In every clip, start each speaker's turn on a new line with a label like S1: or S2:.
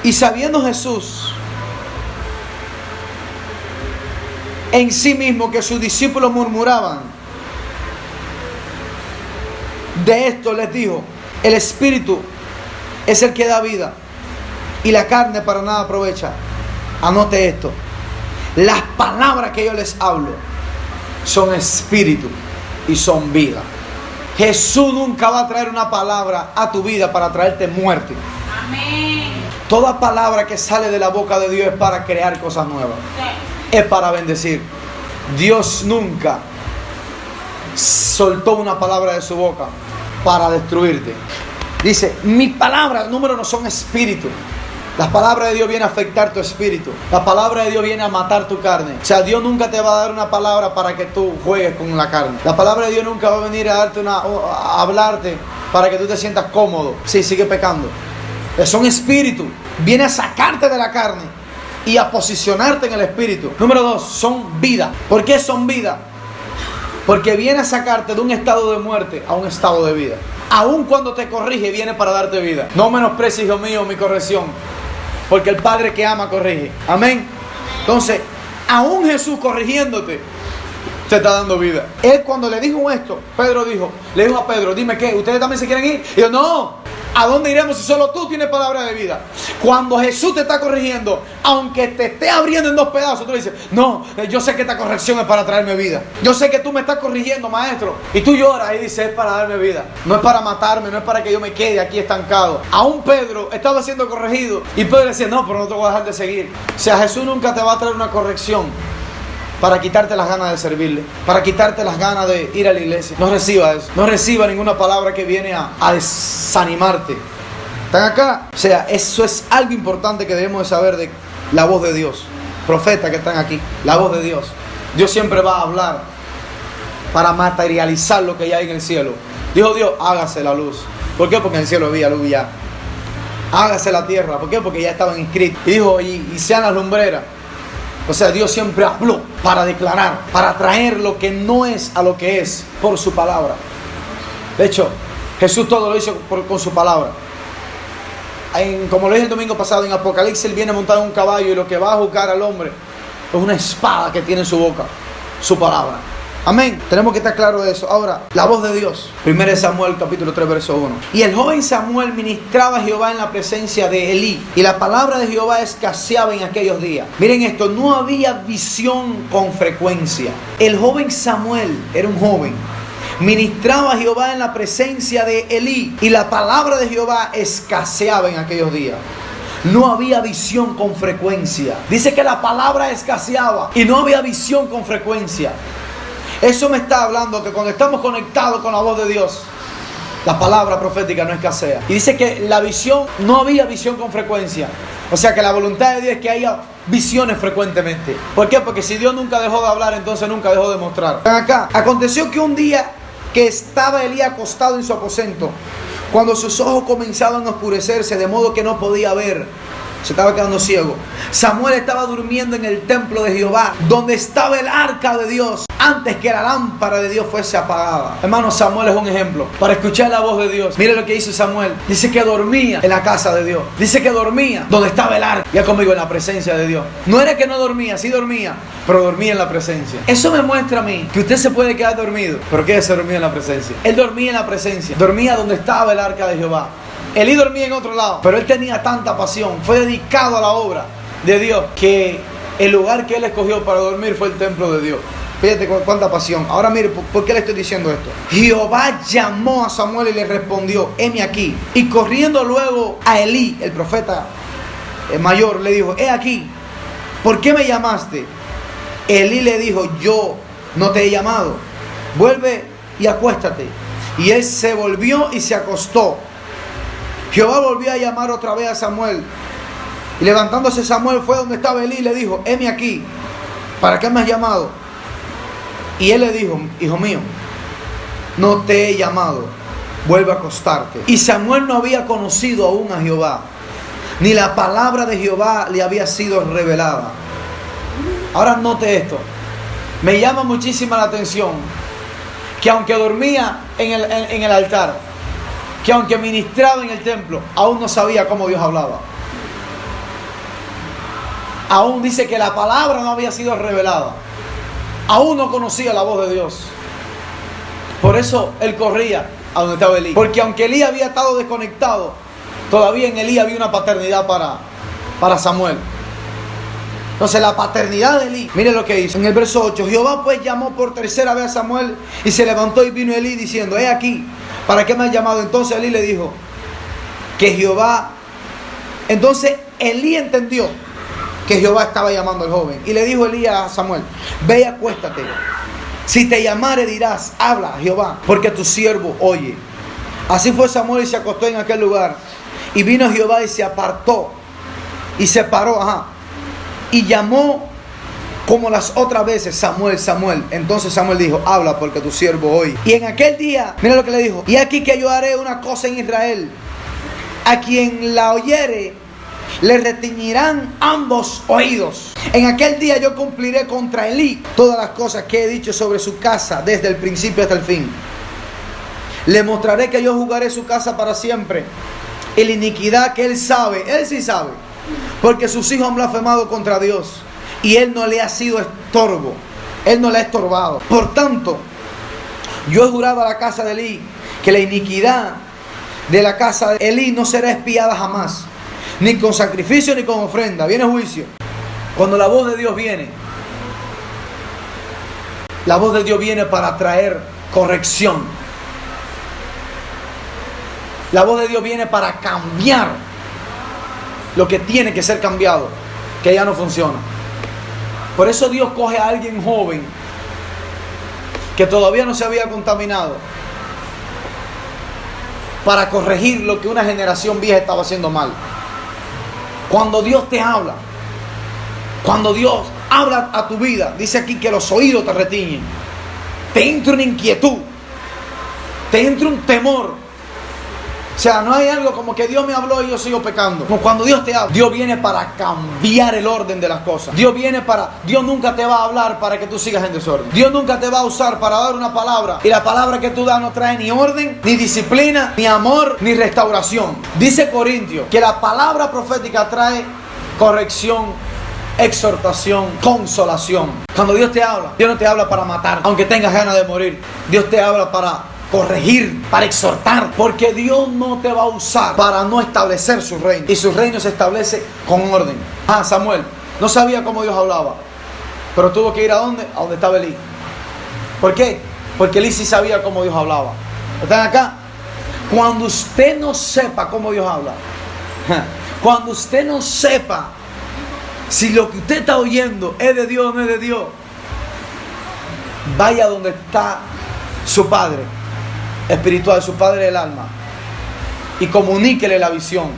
S1: Y sabiendo Jesús en sí mismo que sus discípulos murmuraban, de esto les dijo: el Espíritu es el que da vida, y la carne para nada aprovecha. Anote esto: las palabras que yo les hablo son espíritu y son vida. Jesús nunca va a traer una palabra a tu vida para traerte muerte.
S2: Amén.
S1: Toda palabra que sale de la boca de Dios es para crear cosas nuevas. Es para bendecir. Dios nunca soltó una palabra de su boca para destruirte. Dice: mis palabras, número uno, son espíritu. Las palabras de Dios vienen a afectar tu espíritu. La palabra de Dios viene a matar tu carne. O sea, Dios nunca te va a dar una palabra para que tú juegues con la carne. La palabra de Dios nunca va a venir a darte a hablarte para que tú te sientas cómodo. Sí, sigue pecando. Son espíritu. Viene a sacarte de la carne y a posicionarte en el espíritu. Número dos, son vida. ¿Por qué son vida? Porque viene a sacarte de un estado de muerte a un estado de vida. Aun cuando te corrige, viene para darte vida. No menosprecies, hijo mío, mi corrección, porque el Padre que ama corrige. Amén. Entonces, aún Jesús corrigiéndote, te está dando vida. Él, cuando le dijo esto, le dijo a Pedro: dime qué, ¿ustedes también se quieren ir? Y yo: no. ¿A dónde iremos si solo tú tienes palabra de vida? Cuando Jesús te está corrigiendo, aunque te esté abriendo en dos pedazos, tú le dices: no, yo sé que esta corrección es para traerme vida. Yo sé que tú me estás corrigiendo, maestro. Y tú lloras y dices: es para darme vida. No es para matarme, no es para que yo me quede aquí estancado. Aún Pedro estaba siendo corregido y Pedro decía: no, pero no te voy a dejar de seguir. O sea, Jesús nunca te va a traer una corrección para quitarte las ganas de servirle, para quitarte las ganas de ir a la iglesia. No reciba eso. No reciba ninguna palabra que viene a desanimarte. ¿Están acá? O sea, eso es algo importante que debemos de saber de la voz de Dios. Profetas que están aquí, la voz de Dios. Dios siempre va a hablar para materializar lo que ya hay en el cielo. Dijo Dios: hágase la luz. ¿Por qué? Porque en el cielo había luz ya. Hágase la tierra. ¿Por qué? Porque ya estaban inscritos. Y dijo: y sean las lumbreras. O sea, Dios siempre habló para declarar, para traer lo que no es a lo que es por su palabra. De hecho, Jesús todo lo hizo con su palabra. Como lo dije el domingo pasado, en Apocalipsis Él viene montado en un caballo y lo que va a juzgar al hombre es una espada que tiene en su boca, su palabra. Amén. Tenemos que estar claros de eso. Ahora, la voz de Dios. 1 Samuel capítulo 3 verso 1. Y el joven Samuel ministraba a Jehová en la presencia de Elí, y la palabra de Jehová escaseaba en aquellos días. Miren esto: no había visión con frecuencia. El joven Samuel era un joven. Ministraba a Jehová en la presencia de Elí, y la palabra de Jehová escaseaba en aquellos días. No había visión con frecuencia. Dice que la palabra escaseaba y no había visión con frecuencia. Eso me está hablando que cuando estamos conectados con la voz de Dios, la palabra profética no escasea. Y dice que la visión, no había visión con frecuencia. O sea que la voluntad de Dios es que haya visiones frecuentemente. ¿Por qué? Porque si Dios nunca dejó de hablar, entonces nunca dejó de mostrar. Acá, aconteció que un día que estaba Elí acostado en su aposento, cuando sus ojos comenzaban a oscurecerse, de modo que no podía ver, se estaba quedando ciego, Samuel estaba durmiendo en el templo de Jehová, donde estaba el arca de Dios, antes que la lámpara de Dios fuese apagada. Hermano, Samuel es un ejemplo para escuchar la voz de Dios. Mire lo que hizo Samuel. Dice que dormía en la casa de Dios. Dice que dormía donde estaba el arca. Ya conmigo, en la presencia de Dios. No era que no dormía, sí dormía, pero dormía en la presencia. Eso me muestra a mí que usted se puede quedar dormido, pero que se dormía en la presencia. Él dormía en la presencia. Dormía donde estaba el arca de Jehová. Elí dormía en otro lado, pero él tenía tanta pasión, fue dedicado a la obra de Dios, que el lugar que él escogió para dormir fue el templo de Dios. Fíjate cuánta pasión. Ahora mire, ¿por qué le estoy diciendo esto? Jehová llamó a Samuel y le respondió: heme aquí. Y corriendo luego a Elí, el profeta mayor, le dijo: he aquí, ¿por qué me llamaste? Elí le dijo: yo no te he llamado, vuelve y acuéstate. Y él se volvió y se acostó. Jehová volvió a llamar otra vez a Samuel. Y levantándose Samuel fue donde estaba Elí y le dijo: heme aquí, ¿para qué me has llamado? Y él le dijo: hijo mío, no te he llamado, vuelve a acostarte. Y Samuel no había conocido aún a Jehová, ni la palabra de Jehová le había sido revelada. Ahora note esto, me llama muchísima la atención que aunque dormía en el altar, que aunque ministraba en el templo, aún no sabía cómo Dios hablaba. Aún dice que la palabra no había sido revelada. Aún no conocía la voz de Dios. Por eso él corría a donde estaba Elí. Porque aunque Elí había estado desconectado, todavía en Elí había una paternidad para Samuel. Entonces la paternidad de Elí, mire lo que hizo. En el verso 8, Jehová pues llamó por tercera vez a Samuel y se levantó y vino Elí diciendo, he aquí, ¿para qué me has llamado? Entonces Elí le dijo que Jehová... Entonces Elí entendió que Jehová estaba llamando al joven. Y le dijo Elí a Samuel, ve y acuéstate. Si te llamare dirás, habla Jehová, porque tu siervo oye. Así fue Samuel y se acostó en aquel lugar. Y vino Jehová y se apartó y se paró, y llamó como las otras veces, Samuel, Samuel. Entonces Samuel dijo, habla porque tu siervo oye. Y en aquel día, mira lo que le dijo, y aquí que yo haré una cosa en Israel, a quien la oyere, le retiñirán ambos oídos. En aquel día yo cumpliré contra Elí todas las cosas que he dicho sobre su casa, desde el principio hasta el fin. Le mostraré que yo juzgaré su casa para siempre, y la iniquidad que él sabe, él sí sabe, porque sus hijos han blasfemado contra Dios, y él no le ha sido estorbo, él no le ha estorbado. Por tanto, yo he jurado a la casa de Elí que la iniquidad de la casa de Elí no será expiada jamás, ni con sacrificio ni con ofrenda. Viene juicio. Cuando la voz de Dios viene, la voz de Dios viene para traer corrección. La voz de Dios viene para cambiar lo que tiene que ser cambiado, que ya no funciona. Por eso Dios coge a alguien joven que todavía no se había contaminado para corregir lo que una generación vieja estaba haciendo mal. Cuando Dios te habla, cuando Dios habla a tu vida, dice aquí que los oídos te retiñen, te entra una inquietud, te entra un temor. O sea, no hay algo como que Dios me habló y yo sigo pecando. Como cuando Dios te habla, Dios viene para cambiar el orden de las cosas. Dios nunca te va a hablar para que tú sigas en desorden. Dios nunca te va a usar para dar una palabra, y la palabra que tú das no trae ni orden, ni disciplina, ni amor, ni restauración. Dice Corintios que la palabra profética trae corrección, exhortación, consolación. Cuando Dios te habla, Dios no te habla para matar, aunque tengas ganas de morir. Dios te habla para corregir, para exhortar, porque Dios no te va a usar para no establecer su reino, y su reino se establece con orden. Samuel no sabía cómo Dios hablaba, pero tuvo que ir ¿a dónde? A donde estaba Elí. ¿Por qué? Porque Elí sí sabía cómo Dios hablaba. ¿Están acá? Cuando usted no sepa cómo Dios habla, cuando usted no sepa si lo que usted está oyendo es de Dios o no es de Dios, vaya donde está su Padre espiritual, su Padre del alma, y comuníquele la visión.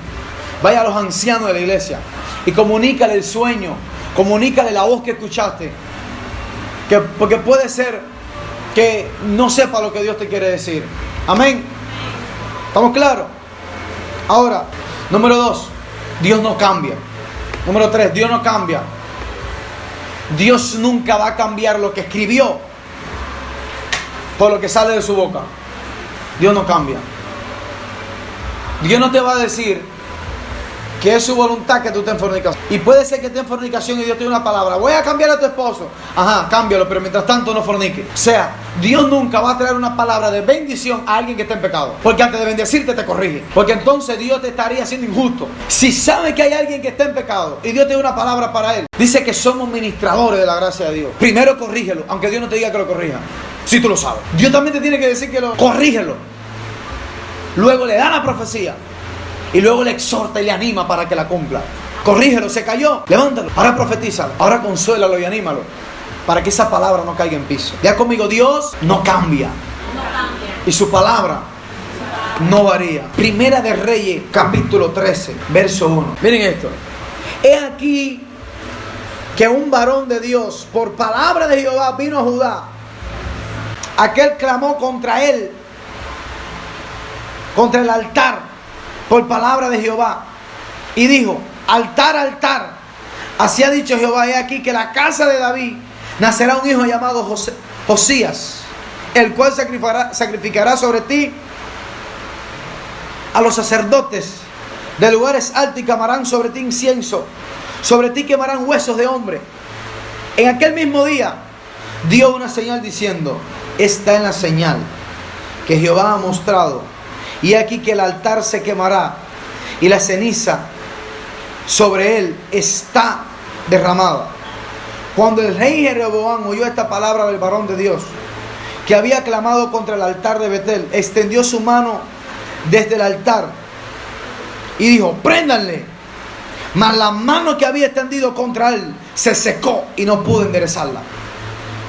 S1: Vaya a los ancianos de la iglesia y comunícale el sueño, comunícale la voz que escuchaste, porque puede ser que no sepa lo que Dios te quiere decir. Amén. ¿Estamos claros? Ahora, número 2, Dios no cambia. Número 3, Dios no cambia. Dios nunca va a cambiar lo que escribió por lo que sale de su boca. Dios no cambia. Dios no te va a decir que es su voluntad que tú estés en fornicación. Y puede ser que estés en fornicación y Dios te dé una palabra: voy a cambiar a tu esposo. Cámbialo, pero mientras tanto no fornique. O sea, Dios nunca va a traer una palabra de bendición a alguien que esté en pecado, porque antes de bendecirte te corrige. Porque entonces Dios te estaría siendo injusto. Si sabe que hay alguien que está en pecado y Dios te da una palabra para él, dice que somos ministradores de la gracia de Dios. Primero corrígelo, aunque Dios no te diga que lo corrija. Si tú lo sabes, Dios también te tiene que decir que lo corrígelo. Luego le da la profecía y luego le exhorta y le anima para que la cumpla. Corrígelo, se cayó, levántalo, ahora profetízalo, ahora consuélalo y anímalo para que esa palabra no caiga en piso. Ya conmigo, Dios no cambia, y su palabra no varía. Primera de Reyes, capítulo 13, verso 1. Miren esto: he aquí que un varón de Dios, por palabra de Jehová, vino a Judá. Aquel clamó contra él, contra el altar, por palabra de Jehová, y dijo: altar, altar, así ha dicho Jehová, he aquí que la casa de David nacerá un hijo llamado Josías, el cual sacrificará sobre ti a los sacerdotes de lugares altos, y quemarán sobre ti incienso sobre ti quemarán huesos de hombre. En aquel mismo día dio una señal diciendo: esta es la señal que Jehová ha mostrado, y aquí que el altar se quemará y la ceniza sobre él está derramada. Cuando el rey Jeroboam oyó esta palabra del varón de Dios, que había clamado contra el altar de Betel, extendió su mano desde el altar y dijo: préndanle. Mas la mano que había extendido contra él se secó y no pudo enderezarla.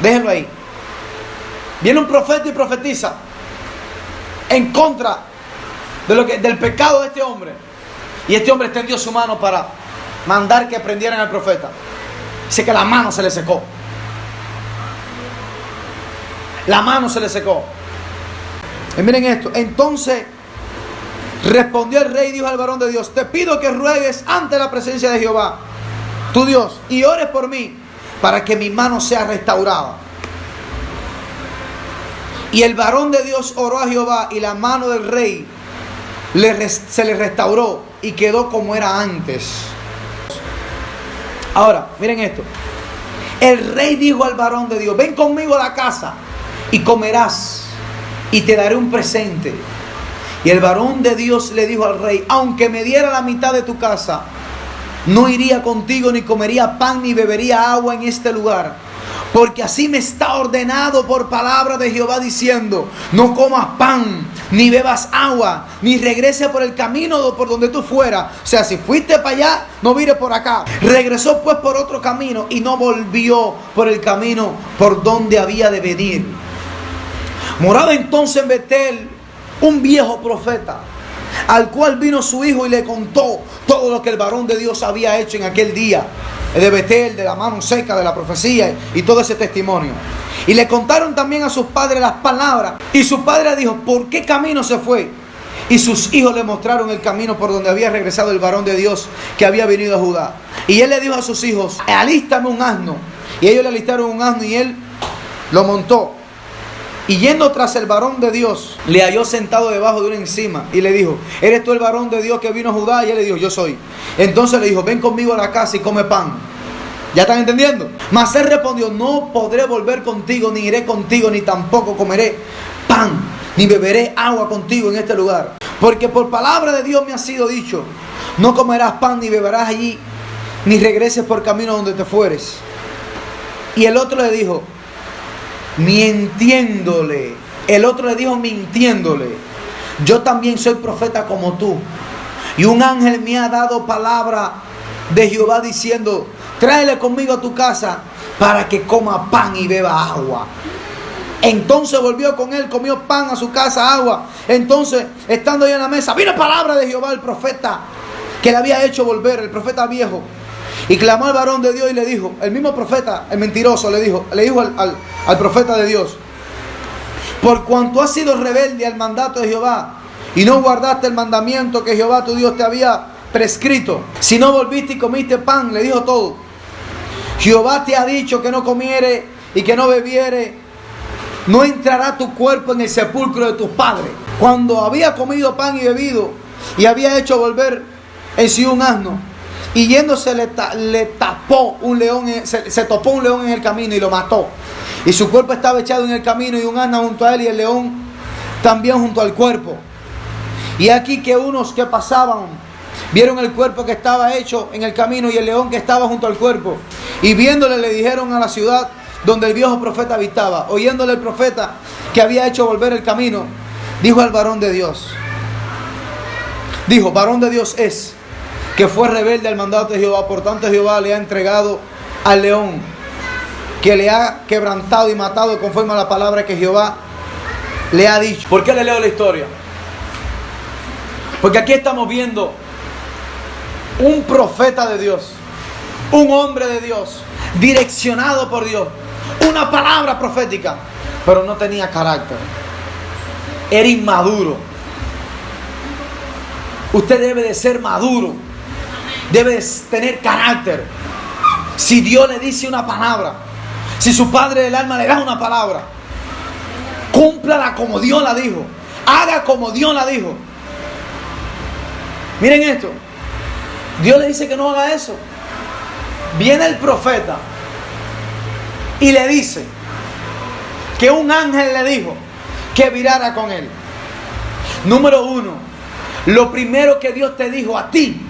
S1: Déjenlo ahí. Viene un profeta y profetiza en contra de del pecado de este hombre. Y este hombre extendió su mano para mandar que prendieran al profeta. Dice que la mano se le secó. La mano se le secó. Y miren esto. Entonces respondió el rey y dijo al varón de Dios: te pido que ruegues ante la presencia de Jehová, tu Dios, y ores por mí para que mi mano sea restaurada. Y el varón de Dios oró a Jehová, y la mano del rey se le restauró y quedó como era antes. Ahora, miren esto. El rey dijo al varón de Dios: ven conmigo a la casa y comerás, y te daré un presente. Y el varón de Dios le dijo al rey: aunque me diera la mitad de tu casa, no iría contigo, ni comería pan, ni bebería agua en este lugar. Porque así me está ordenado por palabra de Jehová, diciendo: no comas pan, ni bebas agua, ni regreses por el camino por donde tú fueras. O sea, si fuiste para allá, no vires por acá. Regresó pues por otro camino y no volvió por el camino por donde había de venir. Moraba entonces en Betel un viejo profeta, al cual vino su hijo y le contó todo lo que el varón de Dios había hecho en aquel día de Betel, de la mano seca, de la profecía y todo ese testimonio. Y le contaron también a sus padres las palabras. Y su padre dijo: ¿por qué camino se fue? Y sus hijos le mostraron el camino por donde había regresado el varón de Dios que había venido a Judá. Y él le dijo a sus hijos: alístame un asno. Y ellos le alistaron un asno y él lo montó. Y yendo tras el varón de Dios, le halló sentado debajo de una encima y le dijo: ¿eres tú el varón de Dios que vino a Judá? Y él le dijo: yo soy. Entonces le dijo: ven conmigo a la casa y come pan. ¿Ya están entendiendo? Mas él respondió: no podré volver contigo, ni iré contigo, ni tampoco comeré pan, ni beberé agua contigo en este lugar. Porque por palabra de Dios me ha sido dicho: no comerás pan, ni beberás allí, ni regreses por camino donde te fueres. Y el otro le dijo, mintiéndole. El otro le dijo mintiéndole: yo también soy profeta como tú, y un ángel me ha dado palabra de Jehová diciendo: tráele conmigo a tu casa para que coma pan y beba agua. Entonces volvió con él, comió pan a su casa, agua. Entonces, estando ya en la mesa, vino palabra de Jehová, el profeta que le había hecho volver, el profeta viejo. Y clamó al varón de Dios y le dijo, el mismo profeta, el mentiroso, le dijo al profeta de Dios: por cuanto has sido rebelde al mandato de Jehová y no guardaste el mandamiento que Jehová tu Dios te había prescrito, si no volviste y comiste pan, le dijo todo. Jehová te ha dicho que no comiere y que no bebiere, no entrará tu cuerpo en el sepulcro de tus padres. Cuando había comido pan y bebido y había hecho volver en sí un asno, y yéndose le tapó un león, se topó un león en el camino y lo mató. Y su cuerpo estaba echado en el camino, y un asno junto a él, y el león también junto al cuerpo. Y aquí que unos que pasaban vieron el cuerpo que estaba hecho en el camino y el león que estaba junto al cuerpo. Y viéndole le dijeron a la ciudad donde el viejo profeta habitaba. Oyéndole el profeta que había hecho volver el camino, dijo al varón de Dios. Dijo: varón de Dios es, que fue rebelde al mandato de Jehová, por tanto Jehová le ha entregado al león, que le ha quebrantado y matado conforme a la palabra que Jehová le ha dicho. ¿Por qué le leo la historia? Porque aquí estamos viendo un profeta de Dios, un hombre de Dios, direccionado por Dios, una palabra profética, pero no tenía carácter, era inmaduro. Usted debe de ser maduro, debe de tener carácter. Si Dios le dice una palabra, si su padre del alma le da una palabra, cúmplala como Dios la dijo, haga como Dios la dijo. Miren esto, Dios le dice que no haga eso, Viene el profeta y le dice que un ángel le dijo que virara con él. Número uno, lo primero que Dios te dijo a ti,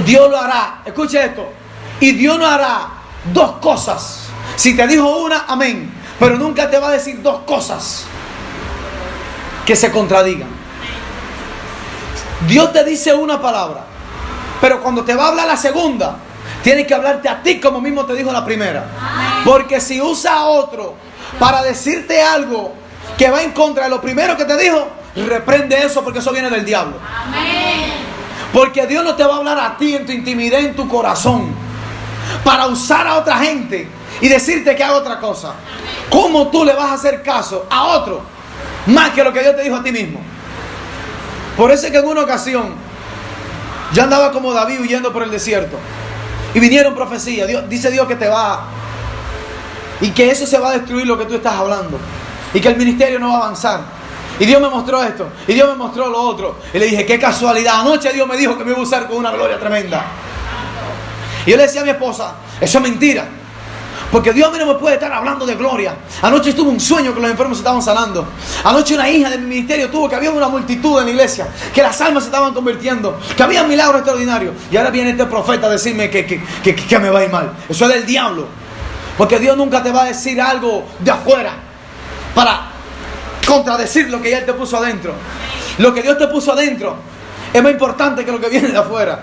S1: Dios lo hará. Escuche esto. Y Dios no hará dos cosas. Si te dijo una, amén. Pero nunca te va a decir dos cosas que se contradigan. Dios te dice una palabra, pero cuando te va a hablar la segunda, tiene que hablarte a ti como mismo te dijo la primera. Porque si usa a otro para decirte algo que va en contra de lo primero que te dijo, reprende eso, porque eso viene del diablo. Porque Dios no te va a hablar a ti en tu intimidad, en tu corazón, para usar a otra gente y decirte que haga otra cosa. ¿Cómo tú le vas a hacer caso a otro más que lo que Dios te dijo a ti mismo? Por eso es que en una ocasión yo andaba como David huyendo por el desierto y vinieron profecías. Dice Dios que te va y que eso se va a destruir, lo que tú estás hablando, y que el ministerio no va a avanzar. Y Dios me mostró esto, y Dios me mostró lo otro, y le dije, qué casualidad, anoche Dios me dijo que me iba a usar con una gloria tremenda. Y yo le decía a mi esposa, eso es mentira, porque Dios a mí no me puede estar hablando de gloria. Anoche tuve un sueño que los enfermos se estaban sanando. Anoche una hija de mi ministerio tuvo que había una multitud en la iglesia, que las almas se estaban convirtiendo, que había milagros extraordinarios. Y ahora viene este profeta a decirme que me va a ir mal. Eso es del diablo. Porque Dios nunca te va a decir algo de afuera para contradecir lo que ya Él te puso adentro. Lo que Dios te puso adentro es más importante que lo que viene de afuera.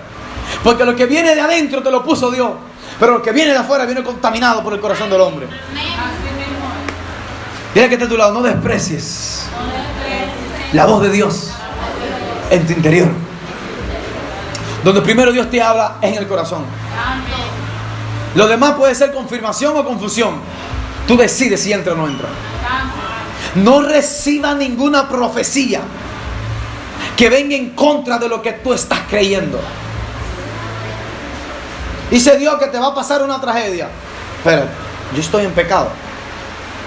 S1: Porque lo que viene de adentro te lo puso Dios, pero lo que viene de afuera viene contaminado por el corazón del hombre. Dile que está a tu lado, no desprecies la voz de Dios en tu interior. Donde primero Dios te habla es en el corazón. Lo demás puede ser confirmación o confusión. Tú decides si entra o no entra. No reciba ninguna profecía que venga en contra de lo que tú estás creyendo. Dice Dios que te va a pasar una tragedia. Pero yo estoy en pecado,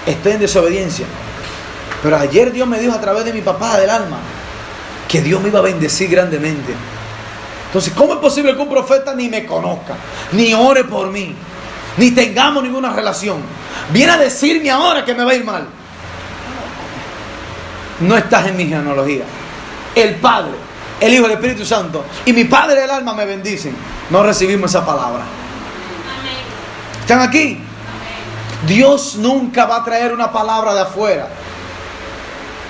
S1: estoy en desobediencia, pero ayer Dios me dijo a través de mi papá del alma que Dios me iba a bendecir grandemente. Entonces, ¿cómo es posible que un profeta ni me conozca, ni ore por mí, ni tengamos ninguna relación, viene a decirme ahora que me va a ir mal? No estás en mi genealogía. El Padre, el Hijo y el Espíritu Santo y mi Padre del alma me bendicen. No recibimos esa palabra. ¿Están aquí? Dios nunca va a traer una palabra de afuera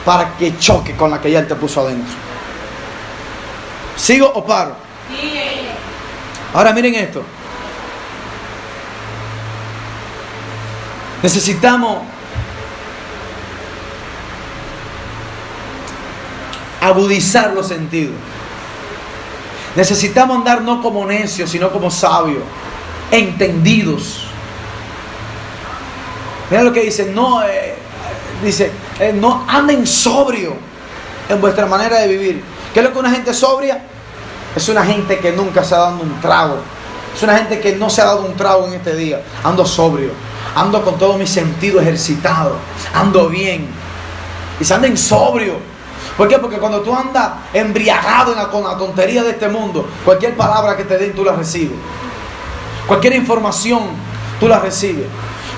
S1: para que choque con la que ya Él te puso adentro. ¿Sigo o paro? Ahora miren esto. Necesitamos agudizar los sentidos. Necesitamos andar no como necios, sino como sabios, entendidos. Mira lo que dice, no anden sobrio en vuestra manera de vivir. ¿Qué es lo que una gente sobria? Es una gente que nunca se ha dado un trago. Es una gente que no se ha dado un trago en este día. Ando sobrio, ando con todo mi sentido ejercitado, ando bien. Y se anden sobrio. ¿Por qué? Porque cuando tú andas embriagado con la tontería de este mundo, cualquier palabra que te den tú la recibes. Cualquier información tú la recibes.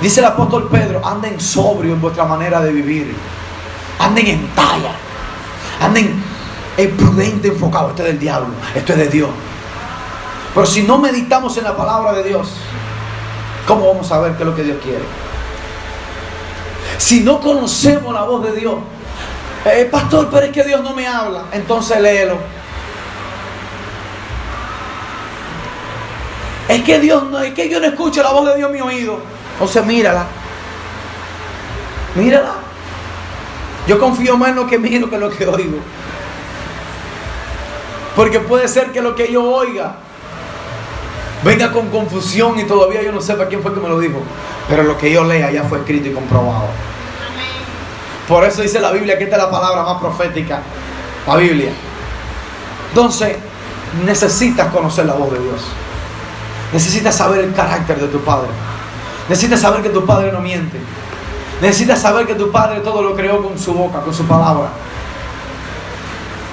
S1: Dice el apóstol Pedro, anden sobrio en vuestra manera de vivir. Anden en talla. Anden prudente, enfocado. Esto es del diablo, esto es de Dios. Pero si no meditamos en la palabra de Dios, ¿cómo vamos a ver qué es lo que Dios quiere? Si no conocemos la voz de Dios, pastor, pero es que Dios no me habla. Entonces léelo. Es que yo no escucho la voz de Dios en mi oído. Entonces mírala. Mírala. Yo confío más en lo que miro que en lo que oigo. Porque puede ser que lo que yo oiga venga con confusión y todavía yo no sepa quién fue que me lo dijo. Pero lo que yo lea ya fue escrito y comprobado. Por eso dice la Biblia que esta es la palabra más profética, la Biblia. Entonces, necesitas conocer la voz de Dios. Necesitas saber el carácter de tu Padre. Necesitas saber que tu Padre no miente. Necesitas saber que tu Padre todo lo creó con su boca, con su palabra.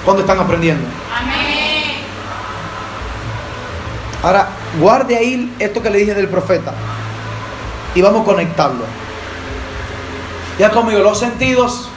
S1: ¿Cuándo están aprendiendo? Amén. Ahora, Guarde ahí esto que le dije del profeta. Y vamos a conectarlo. Ya conmigo, los sentidos